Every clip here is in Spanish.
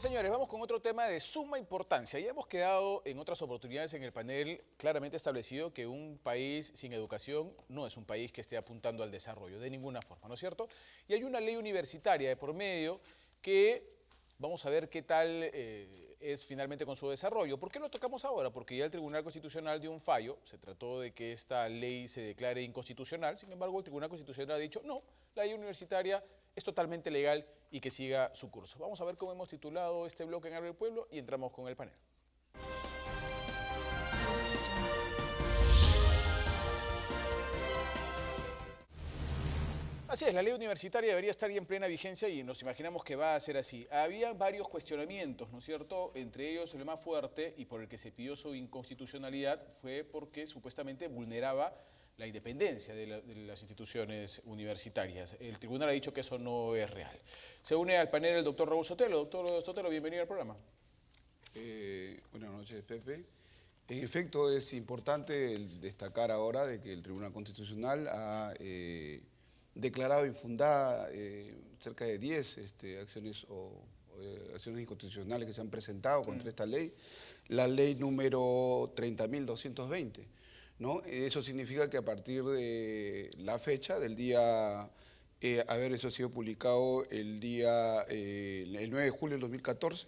Bien, señores, vamos con otro tema de suma importancia. Ya hemos quedado en otras oportunidades en el panel claramente establecido que un país sin educación no es un país que esté apuntando al desarrollo, de ninguna forma, ¿no es cierto? Y hay una ley universitaria de por medio que vamos a ver qué tal es finalmente con su desarrollo. ¿Por qué lo tocamos ahora? Porque ya el Tribunal Constitucional dio un fallo, se trató de que esta ley se declare inconstitucional, sin embargo el Tribunal Constitucional ha dicho no, la ley universitaria es totalmente legal y que siga su curso. Vamos a ver cómo hemos titulado este bloque en Abre el Pueblo y entramos con el panel. Así es, la ley universitaria debería estar ya en plena vigencia y nos imaginamos que va a ser así. Había varios cuestionamientos, ¿no es cierto? Entre ellos el más fuerte y por el que se pidió su inconstitucionalidad fue porque supuestamente vulneraba la independencia de las instituciones universitarias. El tribunal ha dicho que eso no es real. Se une al panel el doctor Raúl Sotelo. Doctor Sotelo, bienvenido al programa. Buenas noches, Pepe. En efecto, es importante destacar ahora de que el Tribunal Constitucional ha declarado infundada cerca de 10 acciones acciones inconstitucionales que se han presentado contra esta ley, la ley número 30.220, ¿no? Eso significa que a partir de la fecha del día, haber eso sido publicado el 9 de julio del 2014,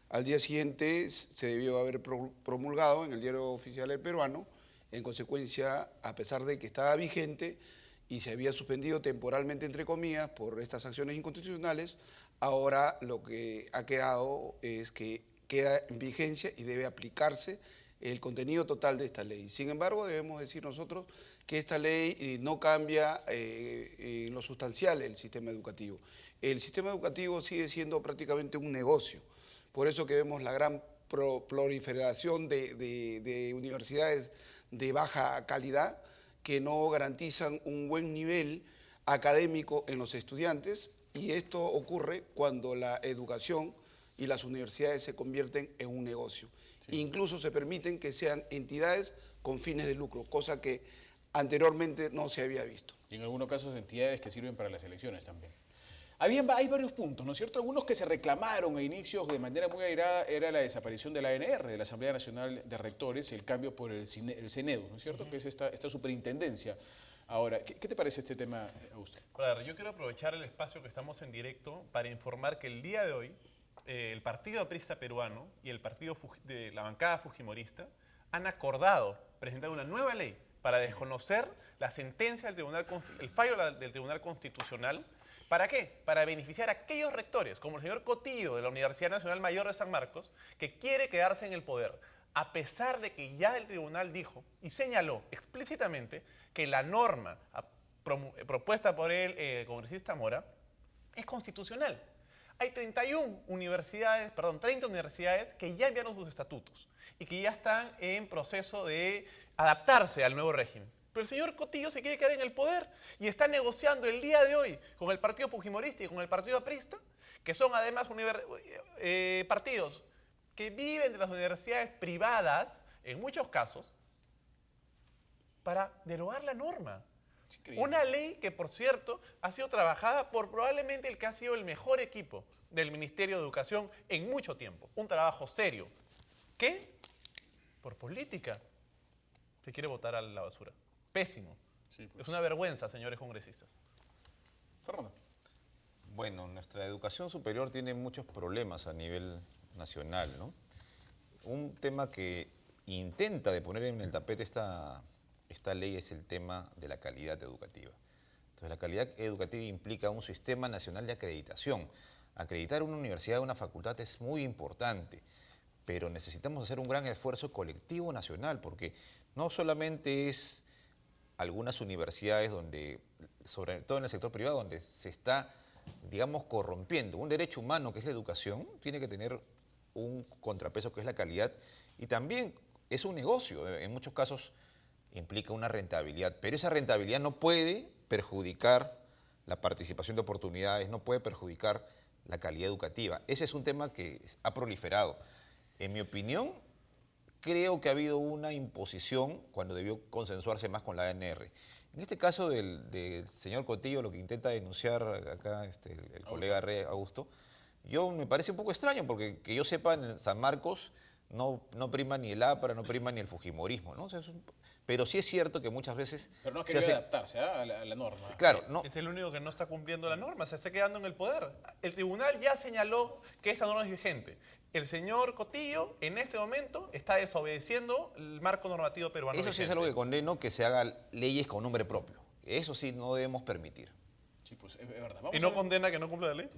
al día siguiente se debió haber promulgado en el Diario Oficial del Peruano. En consecuencia, a pesar de que estaba vigente y se había suspendido temporalmente, entre comillas, por estas acciones inconstitucionales, ahora lo que ha quedado es que queda en vigencia y debe aplicarse el contenido total de esta ley. Sin embargo, debemos decir nosotros que esta ley no cambia en lo sustancial el sistema educativo. El sistema educativo sigue siendo prácticamente un negocio. Por eso que vemos la gran proliferación de universidades de baja calidad que no garantizan un buen nivel académico en los estudiantes, y esto ocurre cuando la educación y las universidades se convierten en un negocio. Sí. Incluso se permiten que sean entidades con fines de lucro, cosa que anteriormente no se había visto. Y en algunos casos entidades que sirven para las elecciones también. Hay varios puntos, ¿no es cierto? Algunos que se reclamaron a inicios de manera muy airada era la desaparición de la ANR, de la Asamblea Nacional de Rectores, el cambio por el CNEDU, ¿no es cierto? Que es esta superintendencia. Ahora, ¿qué te parece este tema, Augusto? Claro, yo quiero aprovechar el espacio que estamos en directo para informar que el día de hoy el Partido Aprista Peruano y el partido de la bancada fujimorista han acordado presentar una nueva ley para desconocer la sentencia del el fallo del Tribunal Constitucional. ¿Para qué? Para beneficiar a aquellos rectores, como el señor Cotillo de la Universidad Nacional Mayor de San Marcos, que quiere quedarse en el poder, a pesar de que ya el tribunal dijo y señaló explícitamente que la norma propuesta por el congresista Mora es constitucional. Hay 30 universidades que ya enviaron sus estatutos y que ya están en proceso de adaptarse al nuevo régimen. Pero el señor Cotillo se quiere quedar en el poder y está negociando el día de hoy con el partido fujimorista y con el partido aprista, que son además partidos que viven de las universidades privadas, en muchos casos, para derogar la norma. Una ley que, por cierto, ha sido trabajada por probablemente el que ha sido el mejor equipo del Ministerio de Educación en mucho tiempo. Un trabajo serio. ¿Qué? Por política se quiere botar a la basura. Pésimo. Sí, pues. Es una vergüenza, señores congresistas. Fernando. Bueno, nuestra educación superior tiene muchos problemas a nivel nacional, ¿no? Un tema que intenta de poner en el tapete esta ley es el tema de la calidad educativa. Entonces, la calidad educativa implica un sistema nacional de acreditación. Acreditar una universidad o una facultad es muy importante, pero necesitamos hacer un gran esfuerzo colectivo nacional, porque no solamente es algunas universidades donde, sobre todo en el sector privado, donde se está, digamos, corrompiendo. Un derecho humano que es la educación tiene que tener un contrapeso que es la calidad, y también es un negocio, en muchos casos implica una rentabilidad, pero esa rentabilidad no puede perjudicar la participación de oportunidades, no puede perjudicar la calidad educativa. Ese es un tema que ha proliferado. En mi opinión, creo que ha habido una imposición cuando debió consensuarse más con la ANR. En este caso del señor Cotillo, lo que intenta denunciar acá el colega Augusto, Yo me parece un poco extraño porque que yo sepa en San Marcos no prima ni el APRA, no prima ni el fujimorismo, ¿no? O sea, pero sí es cierto que muchas veces Pero no ha se querido hace... adaptarse a la norma. Claro, no, Es el único que no está cumpliendo la norma, se está quedando en el poder. El tribunal ya señaló que esta norma es vigente. El señor Cotillo, en este momento, está desobedeciendo el marco normativo peruano. eso sí es vigente. algo que condeno, que se hagan leyes con nombre propio. Eso sí no debemos permitir. Sí, pues es verdad. Vamos ¿Y a no ver. condena que no cumpla la ley?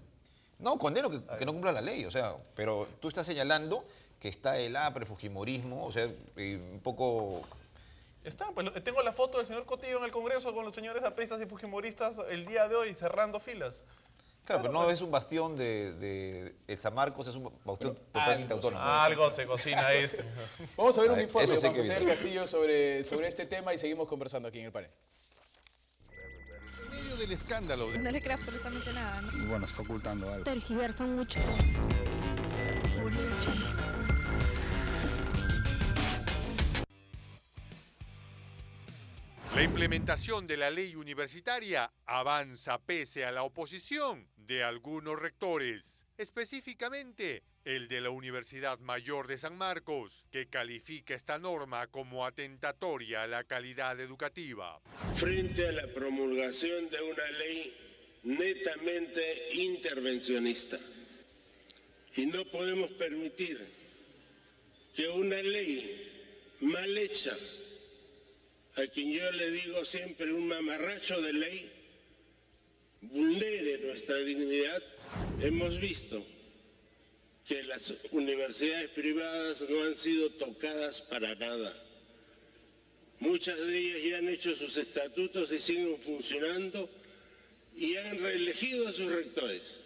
No, condeno que no cumpla la ley, o sea, pero tú estás señalando que está el APRA, el fujimorismo, o sea, un poco... Está, pues tengo la foto del señor Cotillo en el Congreso con los señores apristas y fujimoristas el día de hoy cerrando filas. Claro, pero no es un bastión de el San Marcos, es un bastión totalmente algo, autónomo. Algo se cocina ahí. Vamos a ver A un ver, informe eso de sí Juan que José vi. del Castillo sobre este tema y seguimos conversando aquí en el panel. En medio del escándalo No le creo absolutamente nada, ¿no? y bueno, está ocultando algo. Tergiversan mucho. La implementación de la ley universitaria avanza pese a la oposición de algunos rectores, específicamente el de la Universidad Mayor de San Marcos, que califica esta norma como atentatoria a la calidad educativa. Frente a la promulgación de una ley netamente intervencionista. Y no podemos permitir que una ley mal hecha, a quien yo le digo siempre un mamarracho de ley, vulnere nuestra dignidad. Hemos visto que las universidades privadas no han sido tocadas para nada. Muchas de ellas ya han hecho sus estatutos y siguen funcionando y han reelegido a sus rectores.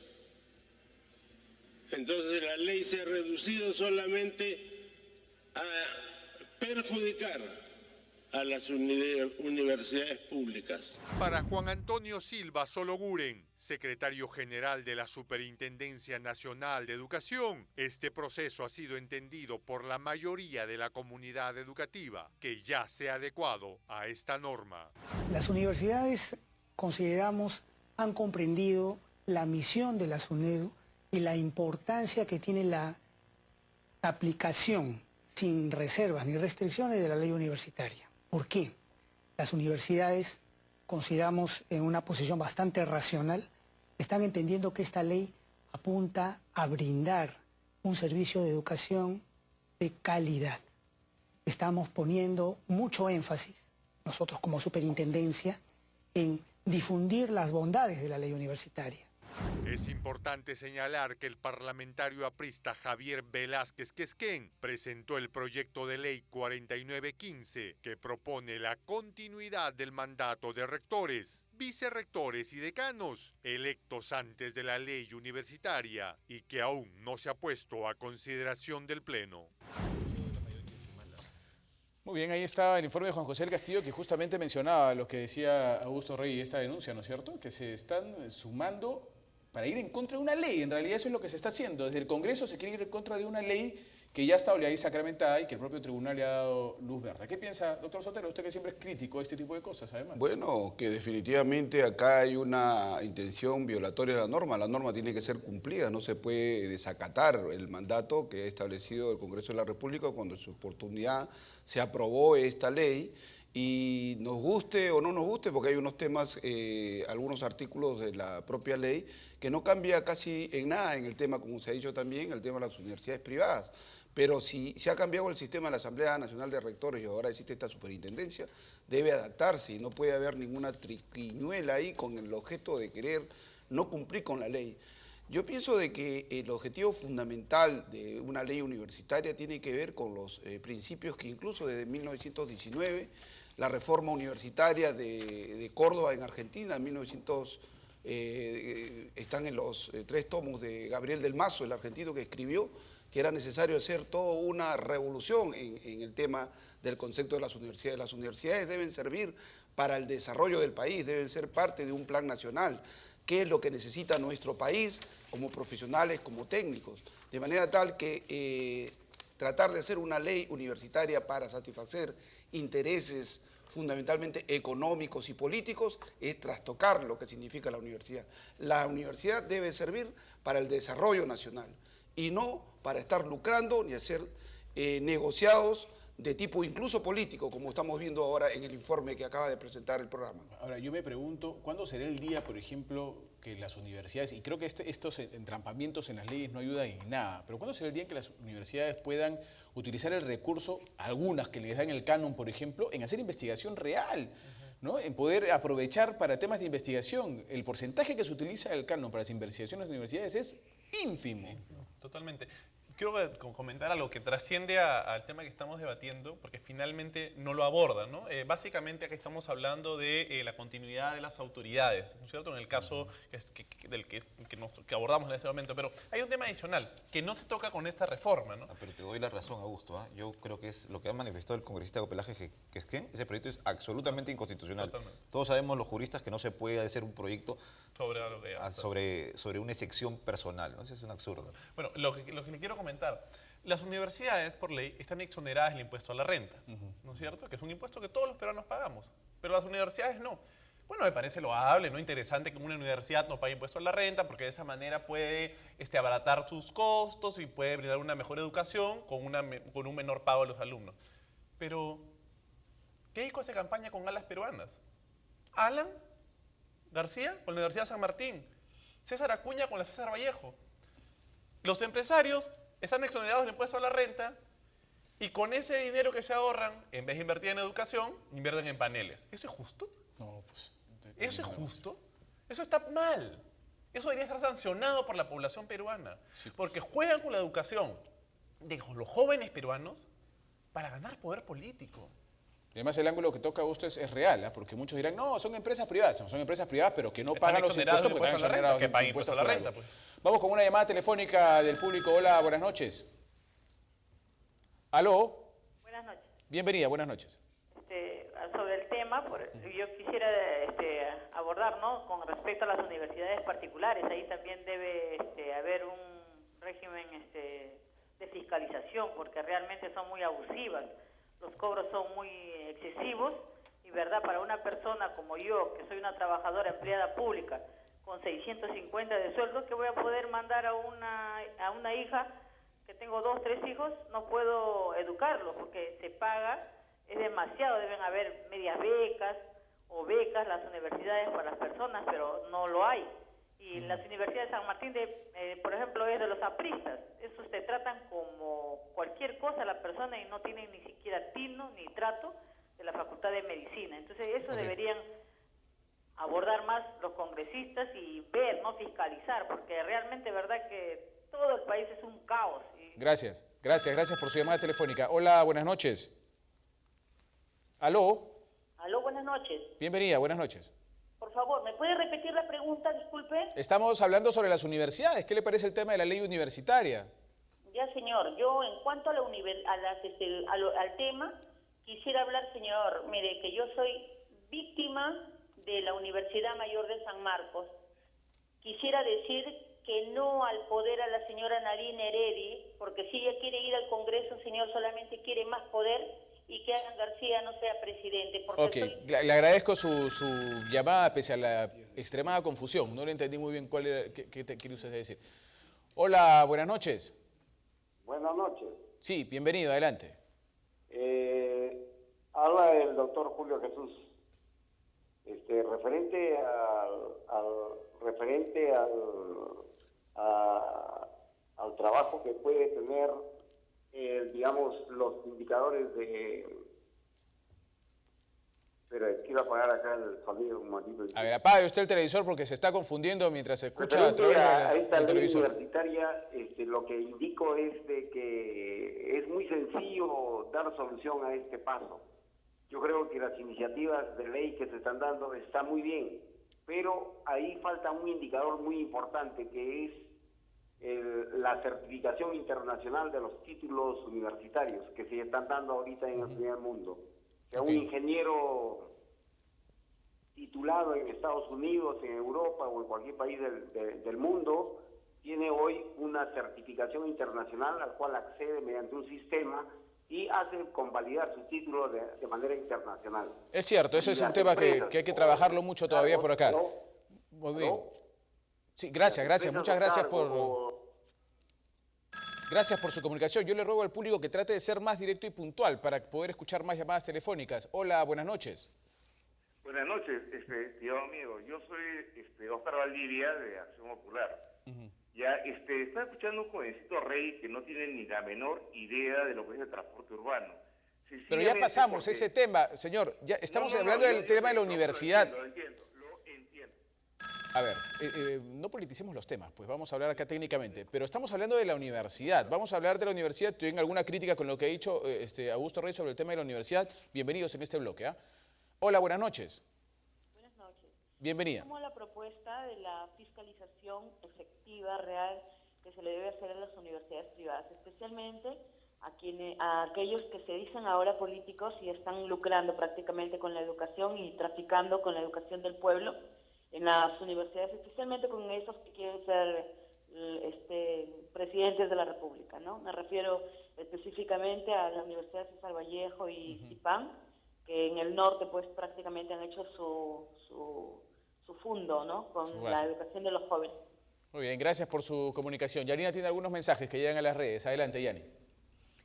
Entonces la ley se ha reducido solamente a perjudicar a las universidades públicas. Para Juan Antonio Silva Sologuren, secretario general de la Superintendencia Nacional de Educación, este proceso ha sido entendido por la mayoría de la comunidad educativa, que ya se ha adecuado a esta norma. Las universidades, consideramos, han comprendido la misión de la SUNEDU y la importancia que tiene la aplicación sin reservas ni restricciones de la ley universitaria. ¿Por qué? Las universidades, consideramos en una posición bastante racional, están entendiendo que esta ley apunta a brindar un servicio de educación de calidad. Estamos poniendo mucho énfasis, nosotros como superintendencia, en difundir las bondades de la ley universitaria. Es importante señalar que el parlamentario aprista Javier Velázquez Quesquén presentó el proyecto de ley 4915 que propone la continuidad del mandato de rectores, vicerrectores y decanos electos antes de la ley universitaria y que aún no se ha puesto a consideración del Pleno. Muy bien, ahí está el informe de Juan José del Castillo que justamente mencionaba lo que decía Augusto Rey y esta denuncia, ¿no es cierto? Que se están sumando para ir en contra de una ley. En realidad eso es lo que se está haciendo. Desde el Congreso se quiere ir en contra de una ley que ya está ahí sacramentada y que el propio tribunal le ha dado luz verde. ¿Qué piensa, doctor Sotelo? Usted que siempre es crítico de este tipo de cosas, además. Bueno, que definitivamente acá hay una intención violatoria de la norma. La norma tiene que ser cumplida, no se puede desacatar el mandato que ha establecido el Congreso de la República cuando en su oportunidad se aprobó esta ley. Y nos guste o no nos guste, porque hay unos temas, algunos artículos de la propia ley que no cambia casi en nada en el tema, como se ha dicho también, el tema de las universidades privadas. Pero si se ha cambiado el sistema de la Asamblea Nacional de Rectores y ahora existe esta superintendencia, debe adaptarse y no puede haber ninguna triquiñuela ahí con el objeto de querer no cumplir con la ley. Yo pienso de que el objetivo fundamental de una ley universitaria tiene que ver con los principios que incluso desde 1919, la reforma universitaria de Córdoba en Argentina, en 1900, están en los 3 tomos de Gabriel del Mazo, el argentino que escribió, que era necesario hacer toda una revolución en el tema del concepto de las universidades. Las universidades deben servir para el desarrollo del país, deben ser parte de un plan nacional. ¿Qué es lo que necesita nuestro país como profesionales, como técnicos? De manera tal que tratar de hacer una ley universitaria para satisfacer intereses fundamentalmente económicos y políticos, es trastocar lo que significa la universidad. La universidad debe servir para el desarrollo nacional y no para estar lucrando ni hacer negociados de tipo incluso político, como estamos viendo ahora en el informe que acaba de presentar el programa. Ahora, yo me pregunto, ¿cuándo será el día, por ejemplo, que las universidades, y creo que estos entrampamientos en las leyes no ayudan en nada, pero ¿cuándo será el día en que las universidades puedan utilizar el recurso, algunas que les dan el canon, por ejemplo, en hacer investigación real? ¿No? En poder aprovechar para temas de investigación. El porcentaje que se utiliza del canon para las investigaciones de universidades es ínfimo. Totalmente. Quiero comentar algo que trasciende al tema que estamos debatiendo, porque finalmente no lo aborda, ¿no? Básicamente aquí estamos hablando de la continuidad de las autoridades, ¿no es cierto? En el caso que abordamos en ese momento. Pero hay un tema adicional que no se toca con esta reforma, ¿no? Pero te doy la razón, Augusto. ¿Eh? Yo creo que es lo que ha manifestado el congresista Copelaje Quesquén. Ese proyecto es absolutamente inconstitucional. Totalmente. Todos sabemos los juristas que no se puede hacer un proyecto sobre una sección personal, ¿no? Eso es un absurdo. Bueno, lo que le quiero comentar, las universidades por ley están exoneradas del impuesto a la renta, ¿no es cierto? Que es un impuesto que todos los peruanos pagamos, pero las universidades no. Bueno, me parece loable, ¿no? Interesante que una universidad no pague impuesto a la renta porque de esa manera puede abaratar sus costos y puede brindar una mejor educación con un menor pago a los alumnos. Pero, ¿qué hizo esa campaña con alas peruanas? Alan García con la Universidad de San Martín, César Acuña con la César Vallejo. Los empresarios están exonerados del impuesto a la renta y con ese dinero que se ahorran, en vez de invertir en educación, invierten en paneles. ¿Eso es justo? No, pues... ¿Eso es justo? Eso está mal. Eso debería estar sancionado por la población peruana. Sí. Porque juegan con la educación de los jóvenes peruanos para ganar poder político. Y además el ángulo que toca Augusto es real, ¿eh? Porque muchos dirán, no, son empresas privadas. No, son empresas privadas, pero que no pagan los impuestos porque están exonerados que paguen impuestos a la renta. Pues. Vamos con una llamada telefónica del público. Hola, buenas noches. ¿Aló? Buenas noches. Bienvenida, buenas noches. Sobre el tema, yo quisiera abordar, ¿no? Con respecto a las universidades particulares, ahí también debe haber un régimen de fiscalización, porque realmente son muy abusivas. Los cobros son muy excesivos y, ¿verdad? Para una persona como yo, que soy una trabajadora empleada pública, con 650 de sueldo, que voy a poder mandar a una hija, que tengo 2, 3 hijos, no puedo educarlos porque se paga, es demasiado, deben haber medias becas o becas las universidades para las personas, pero no lo hay. Y las universidades de San Martín, por ejemplo, es de los apristas. Esos te tratan como cualquier cosa a la persona y no tienen ni siquiera tino ni trato de la Facultad de Medicina. Entonces eso deberían abordar más los congresistas y ver, no fiscalizar, porque realmente verdad que todo el país es un caos. Gracias por su llamada telefónica. Hola, buenas noches. ¿Aló? Aló, buenas noches. Bienvenida, buenas noches. Por favor, ¿me puede repetir la pregunta? Disculpe. Estamos hablando sobre las universidades. ¿Qué le parece el tema de la ley universitaria? Ya, señor. Yo, en cuanto a al tema, quisiera hablar, señor, mire, que yo soy víctima de la Universidad Mayor de San Marcos. Quisiera decir que no al poder a la señora Nadine Heredia, porque si ella quiere ir al Congreso, señor, solamente quiere más poder, y que Alan García no sea presidente. Ok, le agradezco su llamada pese a la extremada confusión. No le entendí muy bien qué quiere usted decir. Hola, buenas noches. Buenas noches. Sí, bienvenido, adelante. Habla el doctor Julio Jesús. Referente al trabajo que puede tener digamos, los indicadores de... Pero quiero apagar acá el sonido un momentito. A ver, apague usted el televisor porque se está confundiendo mientras se escucha a través a esta del ley televisor. Universitaria, lo que indico es de que es muy sencillo dar solución a este paso. Yo creo que las iniciativas de ley que se están dando están muy bien, pero ahí falta un indicador muy importante que es la certificación internacional de los títulos universitarios que se están dando ahorita en el primer mundo. O sea, un ingeniero titulado en Estados Unidos, en Europa o en cualquier país del mundo tiene hoy una certificación internacional al cual accede mediante un sistema y hace convalidar su título de manera internacional. Es cierto, eso Y es un las tema que empresas, hay que trabajarlo mucho todavía por acá. ¿no? Muy bien. Sí, gracias, muchas gracias Gracias por su comunicación. Yo le ruego al público que trate de ser más directo y puntual para poder escuchar más llamadas telefónicas. Hola, buenas noches. Buenas noches, estimado amigo. Yo soy Oscar Valdivia de Acción Popular. Ya, está escuchando un jovencito Rey que no tiene ni la menor idea de lo que es el transporte urbano. Pero ya pasamos ese tema, señor. Ya estamos hablando del tema de la universidad. Lo entiendo. A ver, no politicemos los temas, pues vamos a hablar acá técnicamente, pero estamos hablando de la universidad. Vamos a hablar de la universidad. ¿Tienen alguna crítica con lo que ha dicho Augusto Rey sobre el tema de la universidad? Bienvenidos en este bloque. Hola, buenas noches. Buenas noches. Bienvenida. Como la propuesta de la fiscalización efectiva, real, que se le debe hacer a las universidades privadas, especialmente a aquellos que se dicen ahora políticos y están lucrando prácticamente con la educación y traficando con la educación del pueblo en las universidades, especialmente con esos que quieren ser presidentes de la República, ¿no? Me refiero específicamente a la Universidad César Vallejo y CIPAN, que en el norte pues prácticamente han hecho su fundo, ¿no? Con la educación de los jóvenes. Muy bien, gracias por su comunicación. Yanina tiene algunos mensajes que llegan a las redes. Adelante, Yani.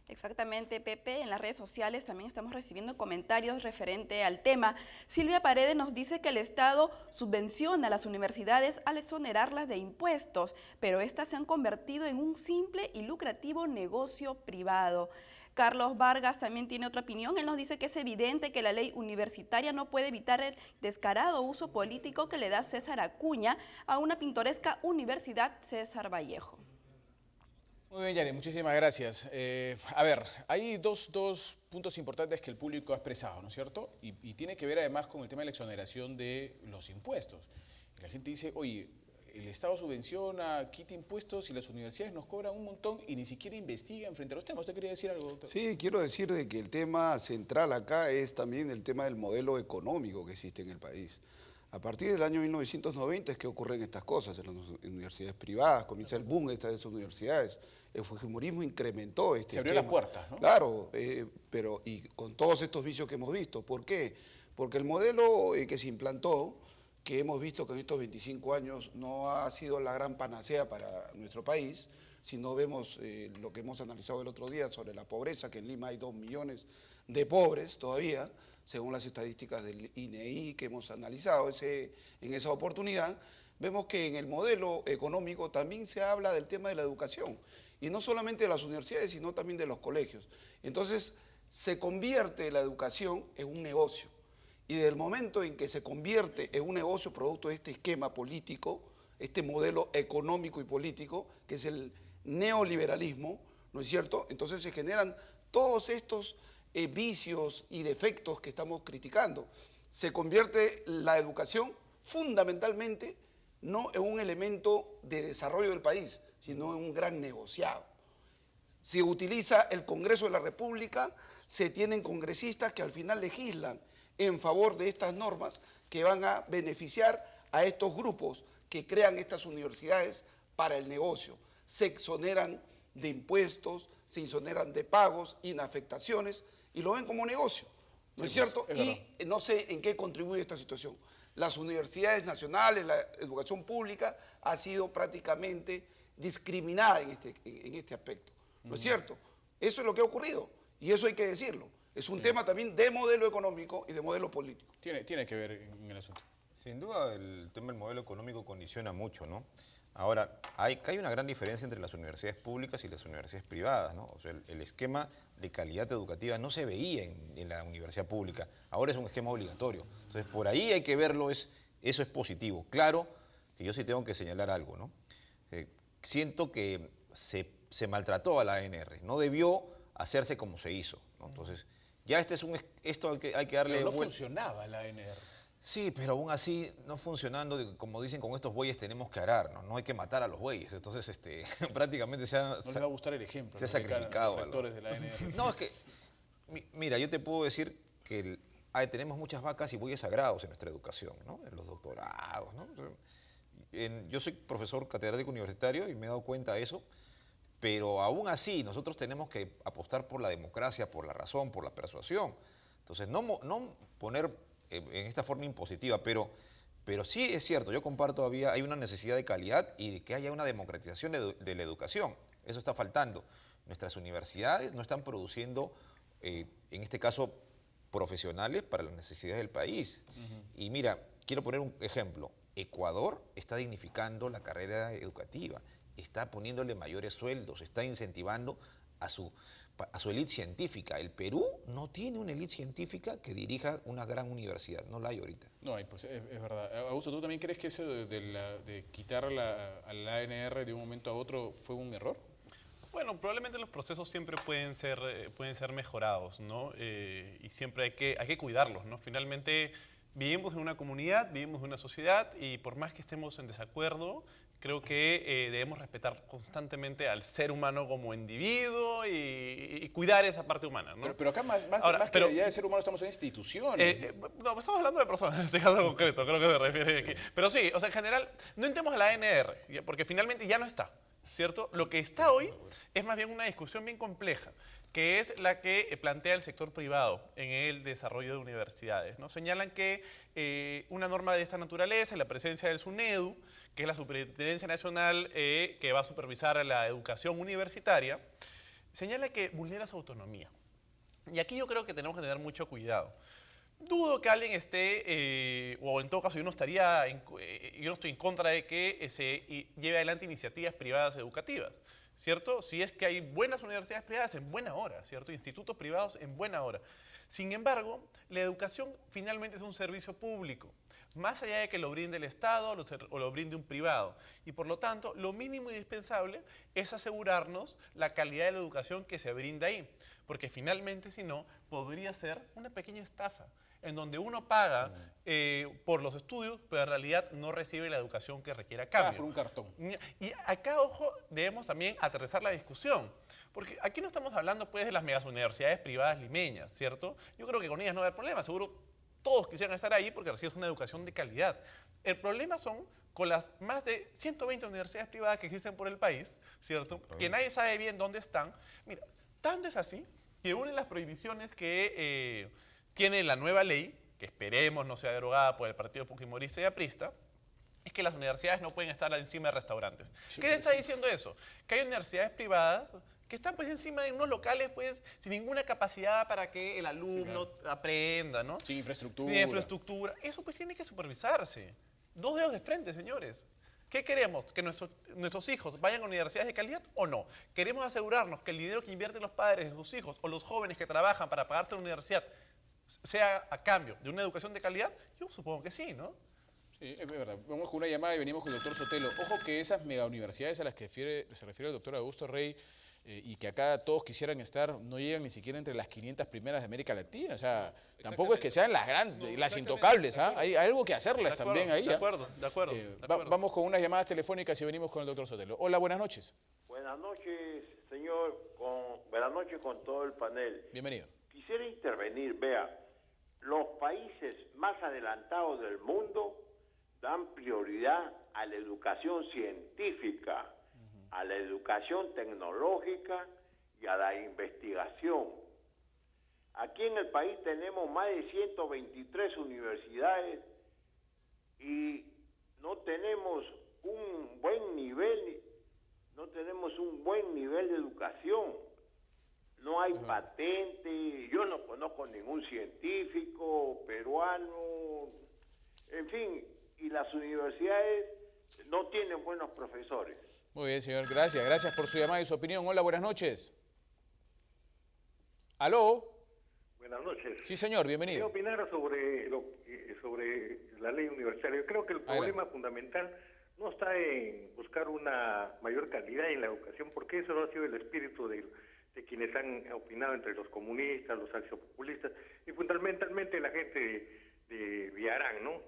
Exactamente, Pepe. En las redes sociales también estamos recibiendo comentarios referente al tema. Silvia Paredes nos dice que el Estado subvenciona a las universidades al exonerarlas de impuestos, pero estas se han convertido en un simple y lucrativo negocio privado. Carlos Vargas también tiene otra opinión. Él nos dice que es evidente que la ley universitaria no puede evitar el descarado uso político que le da César Acuña a una pintoresca Universidad César Vallejo. Muy bien, Yani, muchísimas gracias. A ver, hay dos puntos importantes que el público ha expresado, ¿no es cierto? Y tiene que ver además con el tema de la exoneración de los impuestos. Y la gente dice, oye, el Estado subvenciona, quita impuestos y las universidades nos cobran un montón y ni siquiera investigan frente a los temas. ¿Usted quería decir algo, doctor? Sí, quiero decir de que el tema central acá es también el tema del modelo económico que existe en el país. A partir del año 1990 es que ocurren estas cosas en las universidades privadas, comienza el boom de estas universidades. El fujimorismo incrementó este Se abrió esquema. las puertas, ¿no? Claro, pero y con todos estos vicios que hemos visto. ¿Por qué? Porque el modelo que se implantó, que hemos visto que en estos 25 años no ha sido la gran panacea para nuestro país, si no vemos lo que hemos analizado el otro día sobre la pobreza, que en Lima hay 2 millones de pobres todavía, según las estadísticas del INEI que hemos analizado en esa oportunidad, vemos que en el modelo económico también se habla del tema de la educación, y no solamente de las universidades, sino también de los colegios. Entonces, se convierte la educación en un negocio, y desde el momento en que se convierte en un negocio producto de este esquema político, este modelo económico y político, que es el neoliberalismo, ¿no es cierto? Entonces se generan todos estos vicios y defectos que estamos criticando. Se convierte la educación fundamentalmente no en un elemento de desarrollo del país, sino en un gran negociado. Se utiliza el Congreso de la República, se tienen congresistas que al final legislan en favor de estas normas que van a beneficiar a estos grupos que crean estas universidades para el negocio. Se exoneran de impuestos, se exoneran de pagos, inafectaciones, y lo ven como negocio, ¿no es cierto? Y no sé en qué contribuye esta situación. Las universidades nacionales, la educación pública ha sido prácticamente discriminada en este aspecto, ¿no es cierto? Eso es lo que ha ocurrido y eso hay que decirlo. Es un tema también de modelo económico y de modelo político. Tiene que ver en el asunto. Sin duda el tema del modelo económico condiciona mucho, ¿no? Ahora, hay una gran diferencia entre las universidades públicas y las universidades privadas, ¿no? O sea, el esquema de calidad educativa no se veía en la universidad pública, ahora es un esquema obligatorio. Entonces, por ahí hay que verlo, eso es positivo. Claro que yo sí tengo que señalar algo, ¿no? Siento que se maltrató a la ANR, no debió hacerse como se hizo, ¿no? Entonces, ya esto hay que darle Pero no vuelta. funcionaba la ANR. Sí, pero aún así, no funcionando, como dicen, con estos bueyes tenemos que arar, ¿no? No hay que matar a los bueyes. Entonces, prácticamente No les va a gustar el ejemplo. se ha sacrificado. Los rectores de la ANR. No, es que, mira, yo te puedo decir que tenemos muchas vacas y bueyes sagrados en nuestra educación, ¿no? En los doctorados, ¿no? Yo soy profesor catedrático universitario y me he dado cuenta de eso. Pero aún así, nosotros tenemos que apostar por la democracia, por la razón, por la persuasión. Entonces, no poner en esta forma impositiva, pero sí es cierto, yo comparto todavía, hay una necesidad de calidad y de que haya una democratización de la educación. Eso está faltando. Nuestras universidades no están produciendo, en este caso, profesionales para las necesidades del país. Y mira, quiero poner un ejemplo. Ecuador está dignificando la carrera educativa, está poniéndole mayores sueldos, está incentivando a su élite científica. El Perú no tiene una élite científica que dirija una gran universidad, no la hay ahorita. No hay, pues es verdad. Augusto, ¿tú también crees que eso de quitar a la ANR de un momento a otro fue un error? Bueno, probablemente los procesos siempre pueden ser mejorados, ¿no? Y siempre hay que cuidarlos, ¿no? Finalmente vivimos en una comunidad, vivimos en una sociedad y por más que estemos en desacuerdo, creo que debemos respetar constantemente al ser humano como individuo y cuidar esa parte humana, ¿no? Pero acá más que la idea de ser humano estamos en instituciones. No, estamos hablando de personas en este caso concreto, creo que se refiere aquí. Pero sí, o sea, en general, no entremos a la ANR, porque finalmente ya no está, ¿cierto? Lo que está hoy es más bien una discusión bien compleja, que es la que plantea el sector privado en el desarrollo de universidades, ¿no? Señalan que una norma de esta naturaleza, en la presencia del SUNEDU, que es la Superintendencia Nacional que va a supervisar a la educación universitaria, señala que vulnera su autonomía. Y aquí yo creo que tenemos que tener mucho cuidado. Dudo que alguien esté, o en todo caso yo no estoy en contra de que se lleve adelante iniciativas privadas educativas, ¿cierto? Si es que hay buenas universidades privadas en buena hora, ¿cierto? Institutos privados en buena hora. Sin embargo, la educación finalmente es un servicio público, más allá de que lo brinde el Estado o lo brinde un privado. Y por lo tanto, lo mínimo indispensable es asegurarnos la calidad de la educación que se brinda ahí. Porque finalmente, si no, podría ser una pequeña estafa, en donde uno paga por los estudios, pero en realidad no recibe la educación que requiere a cambio. Por un cartón. Y acá, ojo, debemos también aterrizar la discusión. Porque aquí no estamos hablando pues de las megas universidades privadas limeñas, ¿cierto? Yo creo que con ellas no va a haber problema. Seguro todos quisieran estar ahí porque reciben una educación de calidad. El problema son con las más de 120 universidades privadas que existen por el país, ¿cierto? Que nadie sabe bien dónde están. Mira, tanto es así que una de las prohibiciones que tiene la nueva ley, que esperemos no sea derogada por el partido fujimorista y aprista, es que las universidades no pueden estar encima de restaurantes. Sí, ¿qué le está diciendo eso? Que hay universidades privadas que están pues encima de unos locales pues sin ninguna capacidad para que el alumno aprenda, ¿no? Sin infraestructura. Sin infraestructura. Eso pues tiene que supervisarse. 2 dedos de frente, señores. ¿Qué queremos? ¿Que nuestros hijos vayan a universidades de calidad o no? ¿Queremos asegurarnos que el dinero que invierten los padres de sus hijos o los jóvenes que trabajan para pagarse la universidad sea a cambio de una educación de calidad? Yo supongo que sí, ¿no? Sí, es verdad. Vamos con una llamada y venimos con el doctor Sotelo. Ojo que esas mega universidades a las que se refiere el doctor Augusto Rey y que acá todos quisieran estar, no llegan ni siquiera entre las 500 primeras de América Latina. O sea, tampoco es que sean las grandes, las intocables. ¿Ah? Hay algo que hacerlas también ahí. De acuerdo. Vamos con unas llamadas telefónicas y venimos con el doctor Sotelo. Hola, buenas noches. Buenas noches, señor. Buenas noches con todo el panel. Bienvenido. Quisiera intervenir. Vea, los países más adelantados del mundo dan prioridad a la educación científica, a la educación tecnológica y a la investigación. Aquí en el país tenemos más de 123 universidades y no tenemos un buen nivel de educación. No hay patente, yo no conozco ningún científico peruano, en fin, y las universidades no tienen buenos profesores. Muy bien, señor. Gracias por su llamada y su opinión. Hola, buenas noches. ¿Aló? Buenas noches. Sí, señor, bienvenido. Quería opinar sobre la ley universitaria. Yo creo que el problema fundamental no está en buscar una mayor calidad en la educación, porque eso no ha sido el espíritu de quienes han opinado entre los comunistas, los axiopopulistas y fundamentalmente la gente de Villarán, ¿no?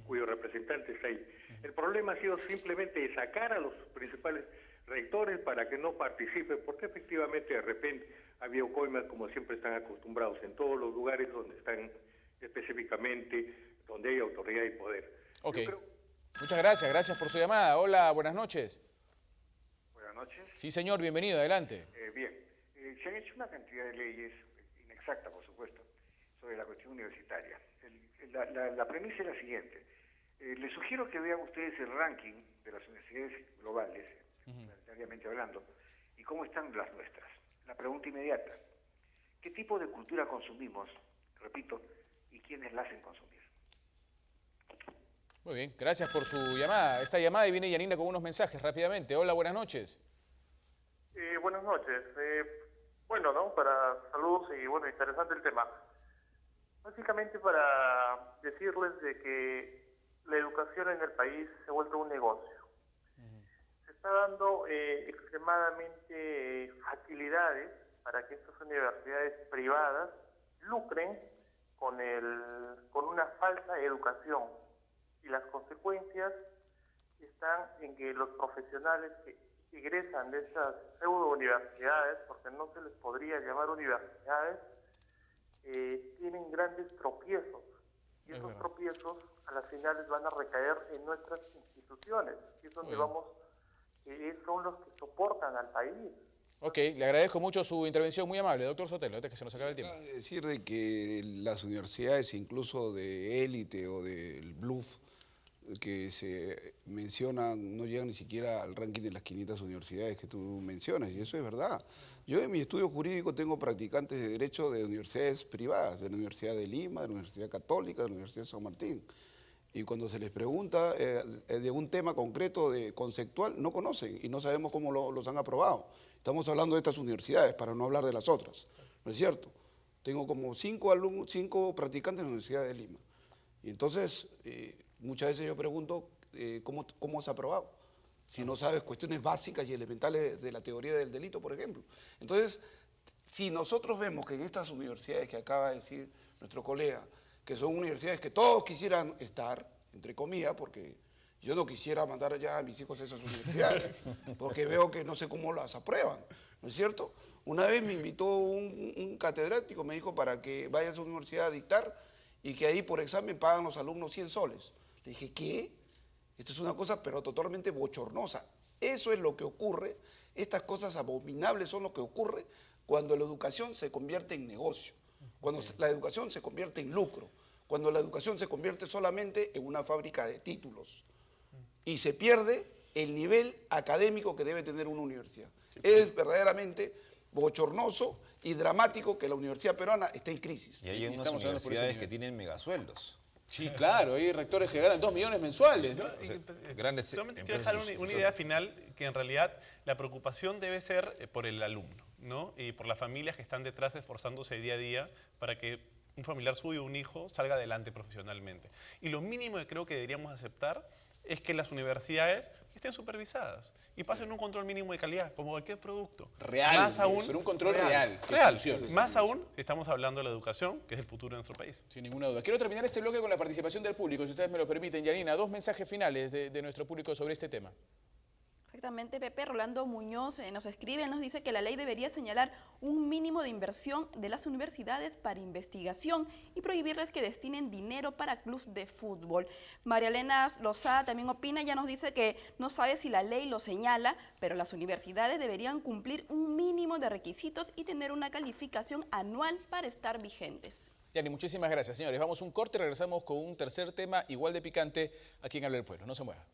Cuyo representante está ahí. El problema ha sido simplemente sacar a los principales rectores para que no participen, porque efectivamente de repente había coimas como siempre están acostumbrados en todos los lugares donde están específicamente, donde hay autoridad y poder. Ok. Muchas gracias por su llamada. Hola, buenas noches. Buenas noches. Sí, señor, bienvenido, adelante. Bien, se han hecho una cantidad de leyes, inexactas por supuesto, sobre la cuestión universitaria. La premisa es la siguiente. Les sugiero que vean ustedes el ranking de las universidades globales, planetariamente hablando, y cómo están las nuestras. La pregunta inmediata, ¿qué tipo de cultura consumimos? Repito, ¿y quiénes la hacen consumir? Muy bien, gracias por su llamada. Esta llamada y viene Yanina con unos mensajes rápidamente. Hola, buenas noches. Buenas noches. Bueno, ¿no? Saludos y bueno, interesante el tema. Básicamente para decirles de que la educación en el país se ha vuelto un negocio. Se está dando extremadamente facilidades para que estas universidades privadas lucren con una falsa educación. Y las consecuencias están en que los profesionales que egresan de esas pseudo universidades, porque no se les podría llamar universidades, tienen grandes tropiezos. Y esos tropiezos a las finales van a recaer en nuestras instituciones, que es donde son los que soportan al país. Ok, le agradezco mucho su intervención, muy amable. Doctor Sotelo, antes que se nos acabe el tiempo. Decir de que las universidades, incluso de élite o del bluff, que se mencionan, no llegan ni siquiera al ranking de las 500 universidades que tú mencionas, y eso es verdad. Yo en mi estudio jurídico tengo practicantes de derecho de universidades privadas, de la Universidad de Lima, de la Universidad Católica, de la Universidad de San Martín. Y cuando se les pregunta de un tema concreto, conceptual, no conocen y no sabemos cómo los han aprobado. Estamos hablando de estas universidades, para no hablar de las otras, ¿no es cierto? Tengo como 5 practicantes en la Universidad de Lima. Y entonces, muchas veces yo pregunto, ¿cómo se ha aprobado? Si no sabes cuestiones básicas y elementales de la teoría del delito, por ejemplo. Entonces, si nosotros vemos que en estas universidades que acaba de decir nuestro colega, que son universidades que todos quisieran estar, entre comillas, porque yo no quisiera mandar ya a mis hijos a esas universidades, porque veo que no sé cómo las aprueban, ¿no es cierto? Una vez me invitó un catedrático, me dijo para que vaya a esa universidad a dictar y que ahí por examen pagan los alumnos 100 soles. Le dije, ¿qué? Esto es una cosa pero totalmente bochornosa. Eso es lo que ocurre, estas cosas abominables son lo que ocurre cuando la educación se convierte en negocio, cuando la educación se convierte en lucro, cuando la educación se convierte solamente en una fábrica de títulos y se pierde el nivel académico que debe tener una universidad. Es verdaderamente bochornoso y dramático que la universidad peruana esté en crisis. Y hay unas universidades que tienen megasueldos. Sí, claro, hay rectores que ganan 2 millones mensuales, ¿no? Solamente quiero dejar una idea final, que en realidad la preocupación debe ser por el alumno, ¿no? Y por las familias que están detrás esforzándose día a día para que un familiar suyo, un hijo, salga adelante profesionalmente. Y lo mínimo que creo que deberíamos aceptar es que las universidades estén supervisadas y pasen un control mínimo de calidad, como cualquier producto. Real, más aún, un control real. Más aún, estamos hablando de la educación, que es el futuro de nuestro país. Sin ninguna duda. Quiero terminar este bloque con la participación del público, si ustedes me lo permiten. Yanina, 2 mensajes finales de nuestro público sobre este tema. Exactamente, Pepe. Rolando Muñoz nos escribe, nos dice que la ley debería señalar un mínimo de inversión de las universidades para investigación y prohibirles que destinen dinero para clubes de fútbol. María Elena Lozada también opina, ya nos dice que no sabe si la ley lo señala, pero las universidades deberían cumplir un mínimo de requisitos y tener una calificación anual para estar vigentes. Yani, muchísimas gracias, señores. Vamos a un corte y regresamos con un tercer tema igual de picante aquí en Habla del Pueblo. No se mueva.